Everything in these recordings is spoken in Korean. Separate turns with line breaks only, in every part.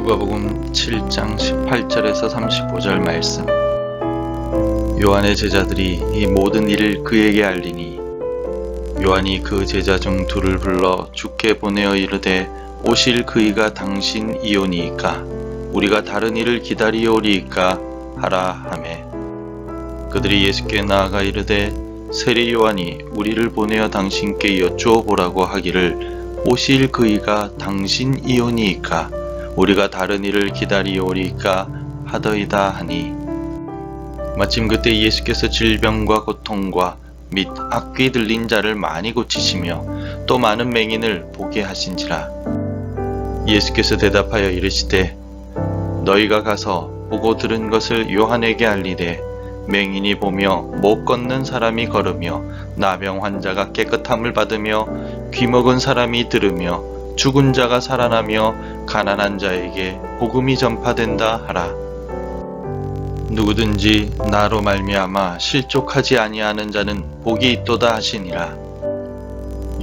누가복음 7장 18절에서 35절 말씀. 요한의 제자들이 이 모든 일을 그에게 알리니 요한이 그 제자 중 둘을 불러 주께 보내어 이르되 오실 그이가 당신이오니이까 우리가 다른 일을 기다리오리이까 하라 하매 그들이 예수께 나아가 이르되 세례 요한이 우리를 보내어 당신께 여쭈어 보라고 하기를 오실 그이가 당신이오니이까 우리가 다른 일을 기다리오리이까 하더이다 하니 마침 그때 예수께서 질병과 고통과 및 악귀 들린 자를 많이 고치시며 또 많은 맹인을 보게 하신지라. 예수께서 대답하여 이르시되 너희가 가서 보고 들은 것을 요한에게 알리되 맹인이 보며 못 걷는 사람이 걸으며 나병 환자가 깨끗함을 받으며 귀먹은 사람이 들으며 죽은 자가 살아나며 가난한 자에게 복음이 전파된다 하라. 누구든지 나로 말미암아 실족하지 아니하는 자는 복이 있도다 하시니라.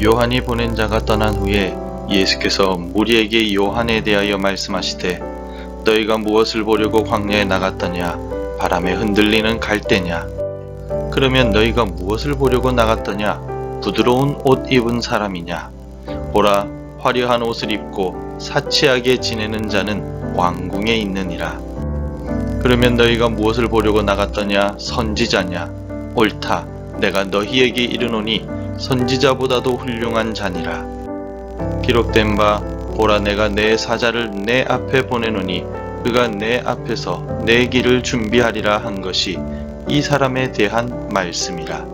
요한이 보낸 자가 떠난 후에 예수께서 무리에게 요한에 대하여 말씀하시되 너희가 무엇을 보려고 광야에 나갔더냐? 바람에 흔들리는 갈대냐? 그러면 너희가 무엇을 보려고 나갔더냐? 부드러운 옷 입은 사람이냐? 보라, 화려한 옷을 입고 사치하게 지내는 자는 왕궁에 있느니라. 그러면 너희가 무엇을 보려고 나갔더냐? 선지자냐? 옳다, 내가 너희에게 이르노니 선지자보다도 훌륭한 자니라. 기록된 바 보라, 내가 내 사자를 내 앞에 보내노니 그가 내 앞에서 내 길을 준비하리라 한 것이 이 사람에 대한 말씀이라.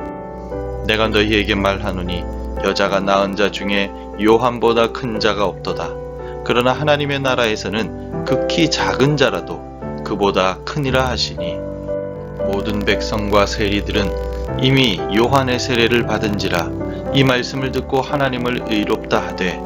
내가 너희에게 말하노니 여자가 낳은 자 중에 요한보다 큰 자가 없도다. 그러나 하나님의 나라에서는 극히 작은 자라도 그보다 크니라 하시니 모든 백성과 세리들은 이미 요한의 세례를 받은지라 이 말씀을 듣고 하나님을 의롭다 하되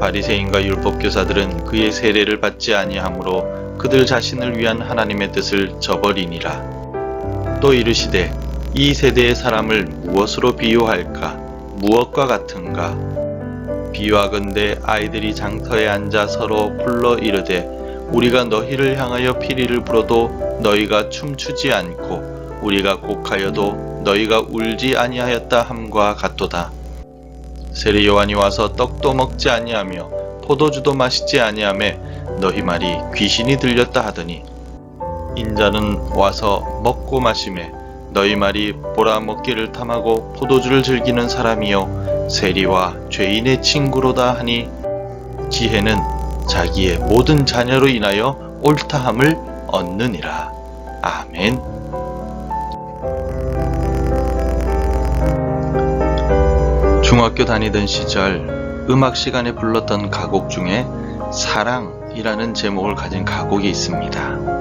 바리새인과 율법교사들은 그의 세례를 받지 아니하므로 그들 자신을 위한 하나님의 뜻을 저버리니라. 또 이르시되 이 세대의 사람을 무엇으로 비유할까? 무엇과 같은가? 비유하건대 아이들이 장터에 앉아 서로 불러 이르되 우리가 너희를 향하여 피리를 불어도 너희가 춤추지 않고 우리가 곡하여도 너희가 울지 아니하였다 함과 같도다. 세례 요한이 와서 떡도 먹지 아니하며 포도주도 마시지 아니하매 너희 말이 귀신이 들렸다 하더니 인자는 와서 먹고 마시매 너희 말이 보라 먹기를 탐하고 포도주를 즐기는 사람이요 세리와 죄인의 친구로다 하니 지혜는 자기의 모든 자녀로 인하여 옳다함을 얻느니라. 아멘. 중학교 다니던 시절 음악 시간에 불렀던 가곡 중에 사랑이라는 제목을 가진 가곡이 있습니다.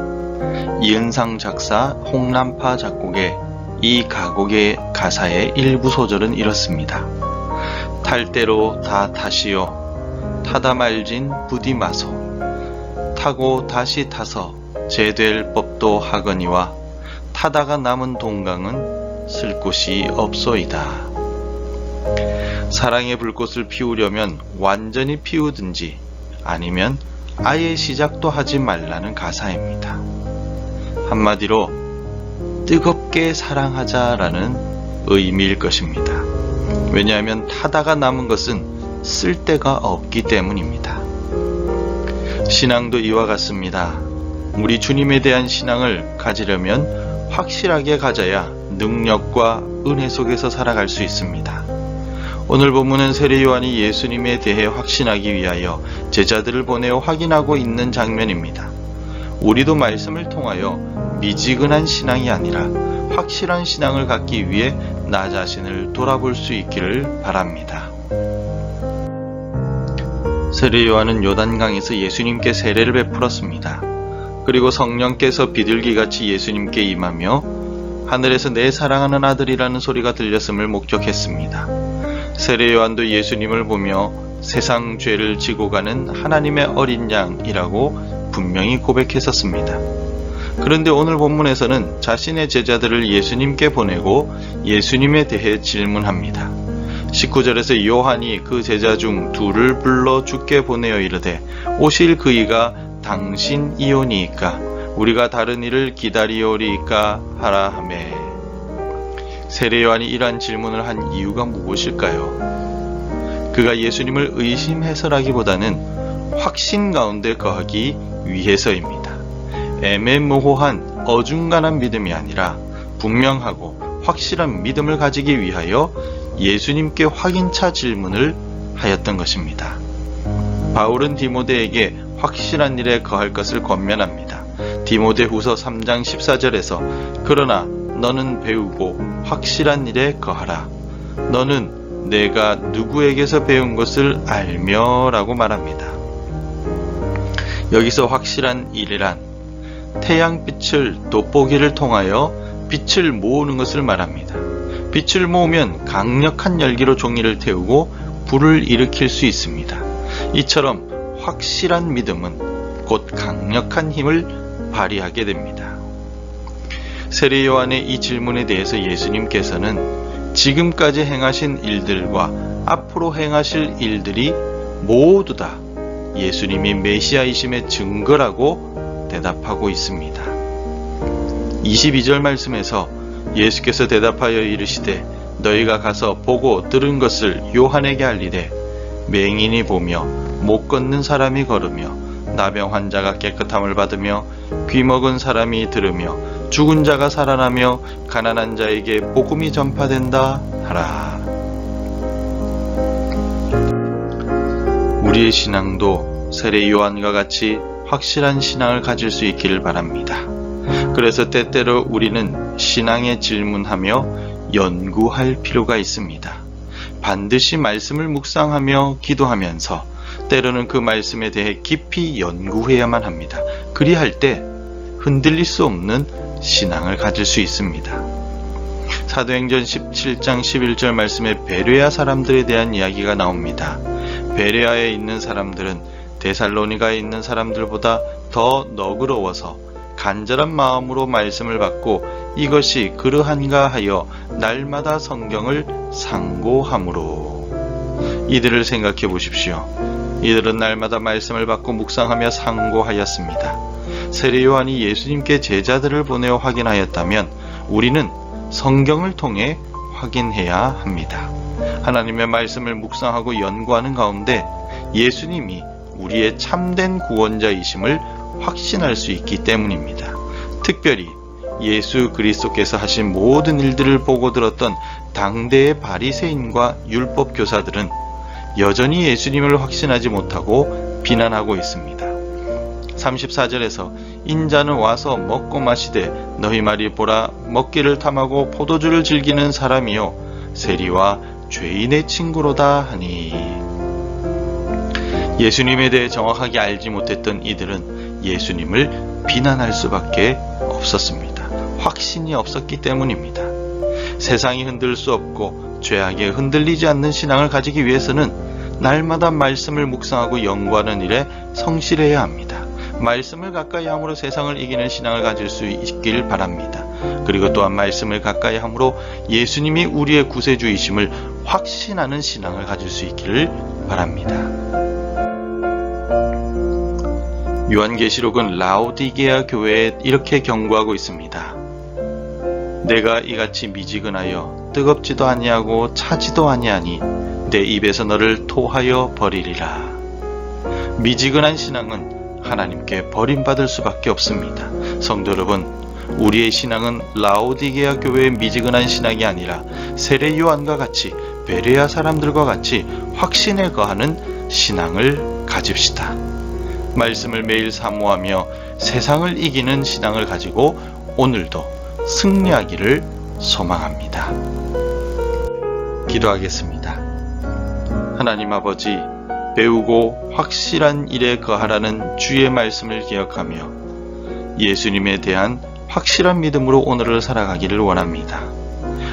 이은상 작사, 홍남파 작곡의 이 가곡의 가사의 일부 소절은 이렇습니다. 탈 대로 다 타시오 타다 말진 부디 마소 타고 다시 타서 제될 법도 하거니와 타다가 남은 동강은 쓸 곳이 없소이다. 사랑의 불꽃을 피우려면 완전히 피우든지 아니면 아예 시작도 하지 말라는 가사입니다. 한마디로 뜨겁게 사랑하자라는 의미일 것입니다. 왜냐하면 타다가 남은 것은 쓸데가 없기 때문입니다. 신앙도 이와 같습니다. 우리 주님에 대한 신앙을 가지려면 확실하게 가져야 능력과 은혜 속에서 살아갈 수 있습니다. 오늘 본문은 세례 요한이 예수님에 대해 확신하기 위하여 제자들을 보내어 확인하고 있는 장면입니다. 우리도 말씀을 통하여 미지근한 신앙이 아니라 확실한 신앙을 갖기 위해 나 자신을 돌아볼 수 있기를 바랍니다. 세례 요한은 요단강에서 예수님께 세례를 베풀었습니다. 그리고 성령께서 비둘기같이 예수님께 임하며 하늘에서 내 사랑하는 아들이라는 소리가 들렸음을 목격했습니다. 세례 요한도 예수님을 보며 세상 죄를 지고 가는 하나님의 어린 양이라고 분명히 고백했었습니다. 그런데 오늘 본문에서는 자신의 제자들을 예수님께 보내고 예수님에 대해 질문합니다. 19절에서 요한이 그 제자 중 둘을 불러 주께 보내어 이르되 오실 그이가 당신이오니이까 우리가 다른 이를 기다리오리이까 하라 하매. 세례 요한이 이러한 질문을 한 이유가 무엇일까요? 그가 예수님을 의심해서라기보다는 확신 가운데 거하기 위해서입니다. 애매모호한 어중간한 믿음이 아니라 분명하고 확실한 믿음을 가지기 위하여 예수님께 확인차 질문을 하였던 것입니다. 바울은 디모데에게 확실한 일에 거할 것을 권면합니다. 디모데후서 3장 14절에서 그러나 너는 배우고 확실한 일에 거하라. 너는 내가 누구에게서 배운 것을 알며 라고 말합니다. 여기서 확실한 일이란 태양빛을 돋보기를 통하여 빛을 모으는 것을 말합니다. 빛을 모으면 강력한 열기로 종이를 태우고 불을 일으킬 수 있습니다. 이처럼 확실한 믿음은 곧 강력한 힘을 발휘하게 됩니다. 세례 요한의 이 질문에 대해서 예수님께서는 지금까지 행하신 일들과 앞으로 행하실 일들이 모두 다 예수님이 메시아이심의 증거라고 대답하고 있습니다. 22절 말씀에서 예수께서 대답하여 이르시되 너희가 가서 보고 들은 것을 요한에게 알리되 맹인이 보며 못 걷는 사람이 걸으며 나병 환자가 깨끗함을 받으며 귀먹은 사람이 들으며 죽은 자가 살아나며 가난한 자에게 복음이 전파된다 하라. 우리의 신앙도 세례 요한과 같이 확실한 신앙을 가질 수 있기를 바랍니다. 그래서 때때로 우리는 신앙에 질문하며 연구할 필요가 있습니다. 반드시 말씀을 묵상하며 기도하면서 때로는 그 말씀에 대해 깊이 연구해야만 합니다. 그리할 때 흔들릴 수 없는 신앙을 가질 수 있습니다. 사도행전 17장 11절 말씀에 베레아 사람들에 대한 이야기가 나옵니다. 베레아에 있는 사람들은 데살로니가에 있는 사람들보다 더 너그러워서 간절한 마음으로 말씀을 받고 이것이 그러한가 하여 날마다 성경을 상고함으로. 이들을 생각해 보십시오. 이들은 날마다 말씀을 받고 묵상하며 상고하였습니다. 세례 요한이 예수님께 제자들을 보내어 확인하였다면 우리는 성경을 통해 확인해야 합니다. 하나님의 말씀을 묵상하고 연구하는 가운데 예수님이 우리의 참된 구원자이심을 확신할 수 있기 때문입니다. 특별히 예수 그리스도께서 하신 모든 일들을 보고 들었던 당대의 바리새인과 율법 교사들은 여전히 예수님을 확신하지 못하고 비난하고 있습니다. 34절에서 인자는 와서 먹고 마시되 너희 말이 보라 먹기를 탐하고 포도주를 즐기는 사람이요 세리와 죄인의 친구로다 하니. 예수님에 대해 정확하게 알지 못했던 이들은 예수님을 비난할 수밖에 없었습니다. 확신이 없었기 때문입니다. 세상이 흔들 수 없고 죄악에 흔들리지 않는 신앙을 가지기 위해서는 날마다 말씀을 묵상하고 연구하는 일에 성실해야 합니다. 말씀을 가까이 함으로 세상을 이기는 신앙을 가질 수 있길 바랍니다. 그리고 또한 말씀을 가까이 함으로 예수님이 우리의 구세주이심을 확신하는 신앙을 가질 수 있기를 바랍니다. 요한계시록은 라오디게아 교회에 이렇게 경고하고 있습니다. 내가 이같이 미지근하여 뜨겁지도 아니하고 차지도 아니하니 내 입에서 너를 토하여 버리리라. 미지근한 신앙은 하나님께 버림받을 수밖에 없습니다. 성도 여러분, 우리의 신앙은 라오디게아 교회의 미지근한 신앙이 아니라 세례 요한과 같이 베레아 사람들과 같이 확신에 거하는 신앙을 가집시다. 말씀을 매일 사모하며 세상을 이기는 신앙을 가지고 오늘도 승리하기를 소망합니다. 기도하겠습니다. 하나님 아버지, 배우고 확실한 일에 거하라는 주의 말씀을 기억하며 예수님에 대한 확실한 믿음으로 오늘을 살아가기를 원합니다.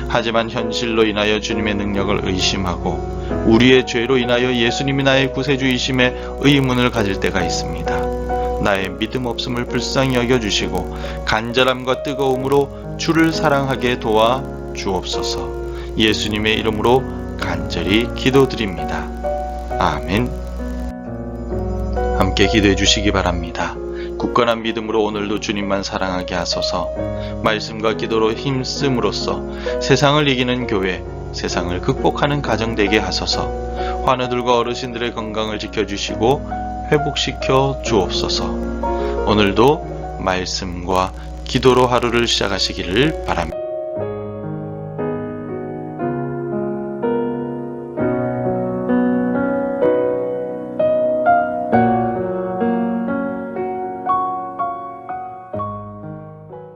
하지만 현실로 인하여 주님의 능력을 의심하고 우리의 죄로 인하여 예수님이 나의 구세주이심에 의문을 가질 때가 있습니다. 나의 믿음 없음을 불쌍히 여겨주시고 간절함과 뜨거움으로 주를 사랑하게 도와 주옵소서. 예수님의 이름으로 간절히 기도드립니다. 아멘. 함께 기도해 주시기 바랍니다. 굳건한 믿음으로 오늘도 주님만 사랑하게 하소서. 말씀과 기도로 힘쓰므로써 세상을 이기는 교회, 세상을 극복하는 가정 되게 하소서. 환우들과 어르신들의 건강을 지켜주시고 회복시켜 주옵소서. 오늘도 말씀과 기도로 하루를 시작하시기를 바랍니다.